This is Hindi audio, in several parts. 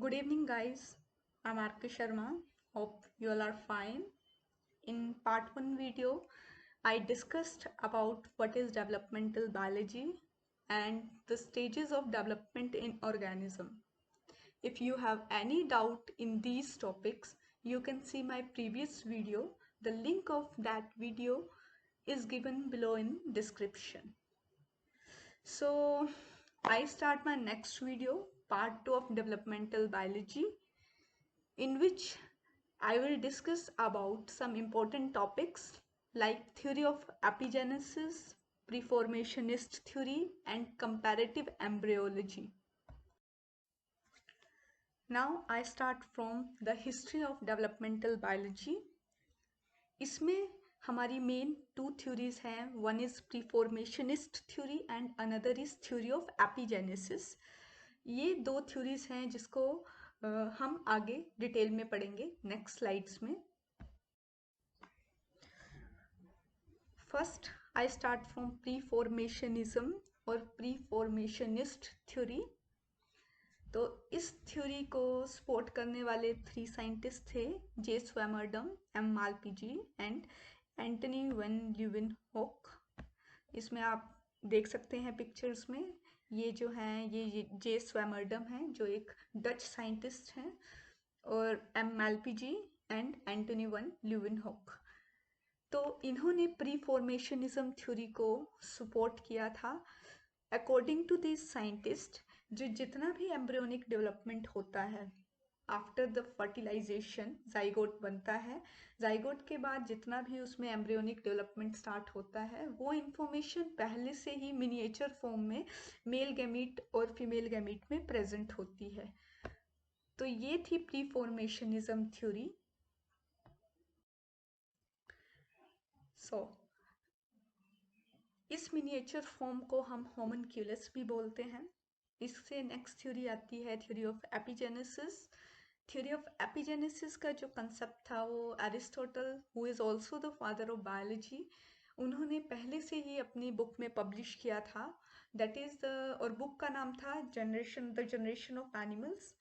Good evening, guys. I'm RK Sharma. Hope you all are fine. In part 1 video, I discussed about what is developmental biology and the stages of development in organism. If you have any doubt in these topics, you can see my previous video. The link of that video is given below in description. So I start my next video, part 2 of developmental biology, in which I will discuss about some important topics like theory of epigenesis, preformationist theory, and comparative embryology. Now I start from the history of developmental biology. इसमें हमारी मेन टू थ्योरीज हैं. One is preformationist theory and another is theory of epigenesis. ये दो थ्योरीज हैं जिसको हम आगे डिटेल में पढ़ेंगे नेक्स्ट स्लाइड्स में. फर्स्ट आई स्टार्ट फ्रॉम प्रीफॉर्मेशनिज्म और प्रीफॉर्मेशनिस्ट थ्योरी. तो इस थ्योरी को सपोर्ट करने वाले 3 साइंटिस्ट थे: जे स्वैमरडम, एम मालपीजी एंड एंटनी वैन ल्यूवेनहोक. इसमें आप देख सकते हैं पिक्चर्स में, ये जो हैं ये जे स्वैमरडम हैं जो एक डच साइंटिस्ट हैं, और एम मालपीजी एंड एंटनी वैन ल्यूवेनहोक. तो इन्होंने प्रीफॉर्मेशनिज्म थ्योरी को सपोर्ट किया था. अकॉर्डिंग टू दिस साइंटिस्ट, जो जितना भी एम्ब्रियोनिक डेवलपमेंट होता है आफ्टर द फर्टिलाइजेशन, जाइगोट बनता है. जाइगोट के बाद जितना भी उसमें एम्ब्रियोनिक डेवलपमेंट स्टार्ट होता है वो इंफॉर्मेशन पहले से ही मिनिएचर फॉर्म में मेल गैमीट और फीमेल गैमीट में प्रेजेंट होती है. तो ये थी प्रीफॉर्मेशनिज्म थ्योरी. इस मिनिएचर फॉर्म को हम होमनक्यूलस भी बोलते हैं. इससे नेक्स्ट थ्योरी आती है थ्योरी ऑफ एपिजेनेसिस. थ्योरी ऑफ एपिजेनेसिस का जो कंसेप्ट था वो Aristotle, who is also the father of biology, उन्होंने पहले से ही अपनी बुक में पब्लिश किया था. दैट इज़ द, और बुक का नाम था द जनरेशन ऑफ एनिमल्स.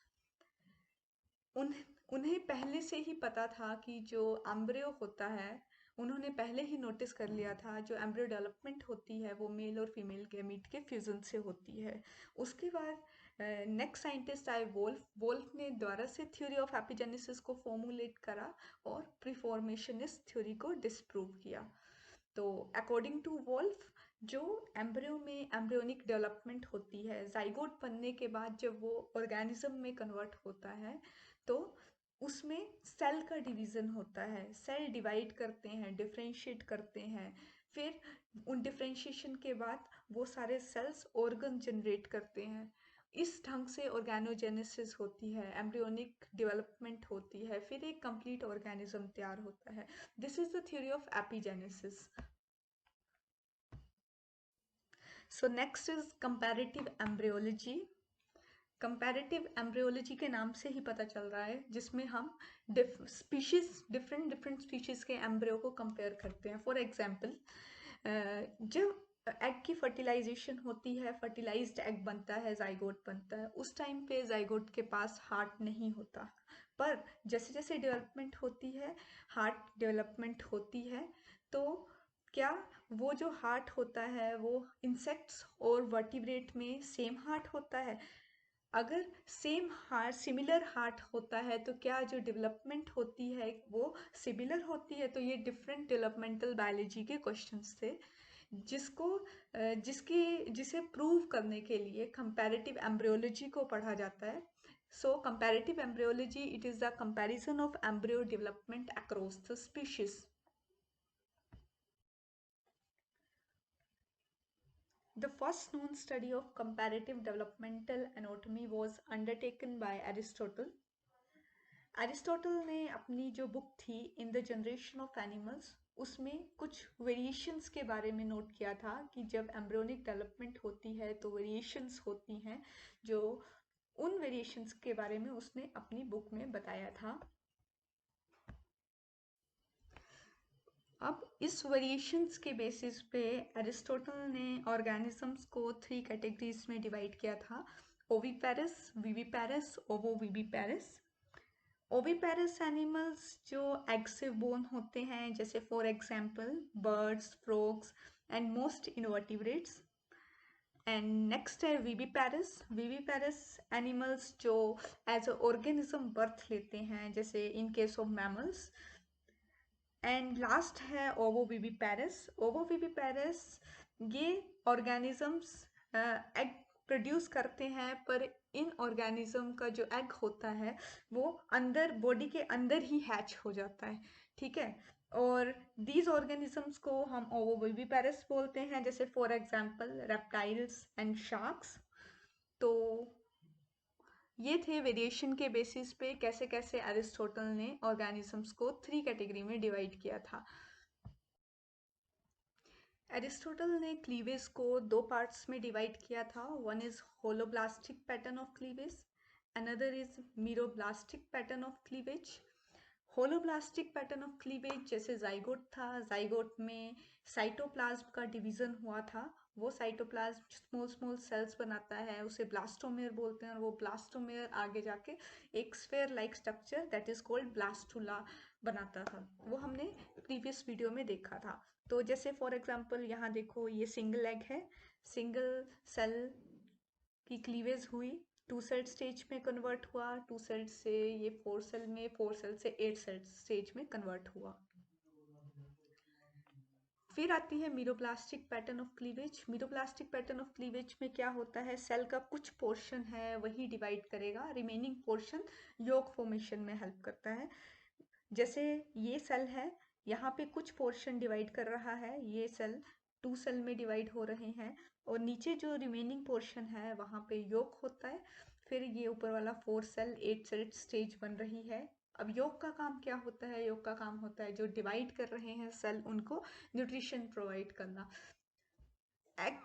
उन्हें पहले से ही पता था कि जो एम्ब्रियो होता है, उन्होंने पहले ही नोटिस कर लिया था जो एम्ब्रियो डेवलपमेंट होती है वो मेल और फीमेल गैमीट के फ्यूजन से होती है. उसके बाद नेक्स्ट साइंटिस्ट आए वोल्फ ने द्वारा से थ्योरी ऑफ एपिजेनेसिस को फॉर्मुलेट करा और प्रीफॉर्मेशनिस्ट थ्योरी को डिस्प्रूव किया. तो अकॉर्डिंग टू वोल्फ, जो एम्ब्रियो में एम्ब्रियोनिक डेवलपमेंट होती है, जाइगोट बनने के बाद जब वो ऑर्गेनिज्म में कन्वर्ट होता है तो उसमें सेल का डिवीज़न होता है. सेल डिवाइड करते हैं, डिफरेंशिएट करते हैं, फिर उन डिफरेंशिएशन के बाद वो सारे सेल्स ऑर्गन जनरेट करते हैं. इस ढंग से ऑर्गेनोजेनेसिस होती है, एम्ब्रियोनिक डेवलपमेंट होती है, फिर एक कंप्लीट ऑर्गेनिज्म तैयार होता है. This is the theory of epigenesis. So next is comparative embryology. Comparative embryology के नाम से ही पता चल रहा है, जिसमें हम डिफरेंट स्पीशीज के एम्ब्रियो को कंपेयर करते हैं. फॉर एग्जांपल, जब एग की फर्टिलाइजेशन होती है, फर्टिलाइज्ड एग बनता है, जाइगोट बनता है, उस टाइम पे जाइगोट के पास हार्ट नहीं होता. पर जैसे जैसे डेवलपमेंट होती है, हार्ट डेवलपमेंट होती है, तो क्या वो जो हार्ट होता है वो इंसेक्ट्स और वर्टिब्रेट में सेम हार्ट होता है? अगर सेम हार्ट, सिमिलर हार्ट होता है, तो क्या जो डेवलपमेंट होती है वो सिमिलर होती है? तो ये डिफरेंट डेवलपमेंटल बायोलॉजी के क्वेश्चंस थे जिसको जिसे प्रूव करने के लिए कंपैरेटिव एम्ब्रियोलॉजी को पढ़ा जाता है. So comparative embryology, it is the comparison of embryo development across the species. The first known study of comparative developmental anatomy was undertaken by Aristotle. Aristotle ने अपनी जो बुक थी in the generation of animals, उसमें कुछ वेरिएशंस के बारे में नोट किया था कि जब एम्ब्रियोनिक डेवलपमेंट होती है तो वेरिएशंस होती हैं, जो उन वेरिएशंस के बारे में उसने अपनी बुक में बताया था. अब इस वेरिएशंस के बेसिस पे एरिस्टोटल ने ऑर्गेनिजम्स को 3 कैटेगरीज में डिवाइड किया था. Oviparous, viviparous, ovoviviparous. Oviparous animals जो एग से बोर्न होते हैं, जैसे for example birds, frogs and most invertebrates. And next है विविपेरस। विविपेरस एनिमल्स जो एज अ ऑर्गेनिज्म बर्थ लेते हैं, जैसे in case of mammals. And last है ओवोविविपेरस। ओवोविविपेरस ये ऑर्गेनिजम्स एग प्रोड्यूस करते हैं, पर इन ऑर्गेनिज्म का जो एग होता है वो अंदर बॉडी के अंदर ही हैच हो जाता है, ठीक है। और दीज ऑर्गेनिजम्स को हम ओवोविविपेरस बोलते हैं, जैसे for example reptiles and sharks. तो ये थे वेरिएशन के बेसिस पे कैसे कैसे एरिस्टोटल ने ऑर्गेनिजम्स को 3 कैटेगरी में डिवाइड किया था। एरिस्टोटल ने क्लीवेज को 2 पार्ट्स में डिवाइड किया था। One is holoblastic pattern of cleavage, another is meroblastic pattern of cleavage. Holoblastic pattern of cleavage जैसे जाइगोट था, जाइगोट में साइटोप्लाज्म का डिवीजन हुआ था। वो साइटोप्लाज्म स्मॉल स्मॉल सेल्स बनाता है, उसे ब्लास्टोमेयर बोलते हैं, और वो ब्लास्टोमेयर आगे जाके एक sphere like structure that is called blastula बनाता था। वो हमने प्रीवियस वीडियो में देखा था। तो जैसे फॉर एग्जांपल यहाँ देखो, ये सिंगल एग है, सिंगल सेल की क्लीवेज हुई, 2 सेल स्टेज में कन्वर्ट हुआ, 2 सेल से ये 4 सेल में, 4 सेल से 8 सेल स्टेज में कन्वर्ट हुआ। फिर आती है meroblastic pattern of cleavage. Meroblastic pattern of cleavage में क्या होता है, सेल का कुछ पोर्शन है वही डिवाइड करेगा, रिमेनिंग पोर्शन यॉर्क फॉर्मेशन में हेल्प करता है। जैसे ये सेल है, यहाँ पे कुछ पोर्शन डिवाइड कर रहा है, ये सेल 2 सेल में डिवाइड हो रहे हैं, और नीचे जो रिमेनिंग पोर्शन है वहाँ पे यॉर्क होता है। फिर ये ऊपर वाला 4 सेल 8 सेल स्टेज बन रही है। अब यॉर्क का काम क्या होता है, यॉर्क का काम होता है जो डिवाइड कर रहे हैं सेल उनको न्यूट्रिशन प्रोवाइड करना। एग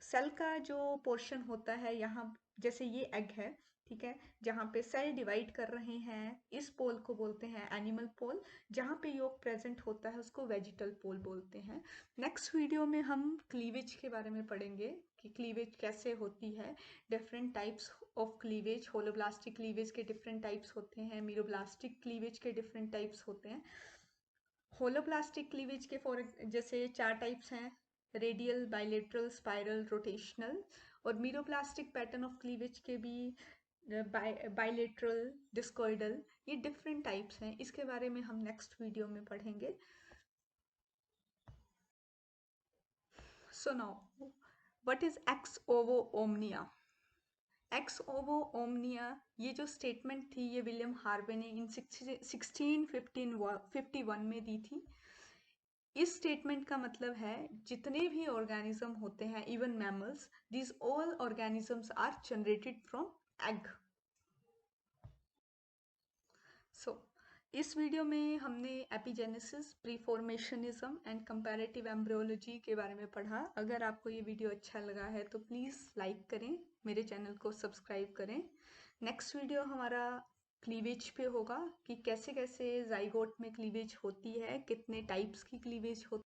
सेल का जो पोर्शन होता है, यहाँ जैसे ये एग है, ठीक है, जहाँ पे सेल डिवाइड कर रहे हैं, इस पोल को बोलते हैं एनिमल पोल। जहाँ पे योग प्रेजेंट होता है उसको वेजिटल पोल बोलते हैं। नेक्स्ट वीडियो में हम क्लीवेज के बारे में पढ़ेंगे कि क्लीवेज कैसे होती है, different types of cleavage. Holoblastic cleavage के डिफरेंट टाइप्स होते हैं, मीरोब्लास्टिक क्लीवेज के डिफरेंट टाइप्स होते हैं। होलोब्लास्टिक क्लीवेज के फॉर जैसे 4 टाइप्स हैं, रेडियल, बाइलेटरल, स्पाइरल, रोटेशनल। और मीरोब्लास्टिक पैटर्न ऑफ क्लीवेज के भी बाइलेटरल, डिस्कॉइडल, ये डिफरेंट टाइप्स हैं। इसके बारे में हम नेक्स्ट वीडियो में पढ़ेंगे। So now what is ex ovo omnia. Ex ovo omnia ये जो स्टेटमेंट थी, ये विलियम हार्वे ने इन 1651 में दी थी। इस स्टेटमेंट का मतलब है जितने भी ऑर्गेनिज्म होते हैं, even mammals, these all organisms are generated from egg. So इस वीडियो में हमने epigenesis, preformationism and comparative embryology के बारे में पढ़ा। अगर आपको ये वीडियो अच्छा लगा है तो प्लीज़ लाइक करें, मेरे चैनल को सब्सक्राइब करें। नेक्स्ट वीडियो हमारा क्लीवेज पे होगा कि कैसे कैसे जाइगोट में क्लीवेज होती है, कितने टाइप्स की क्लीवेज होती है।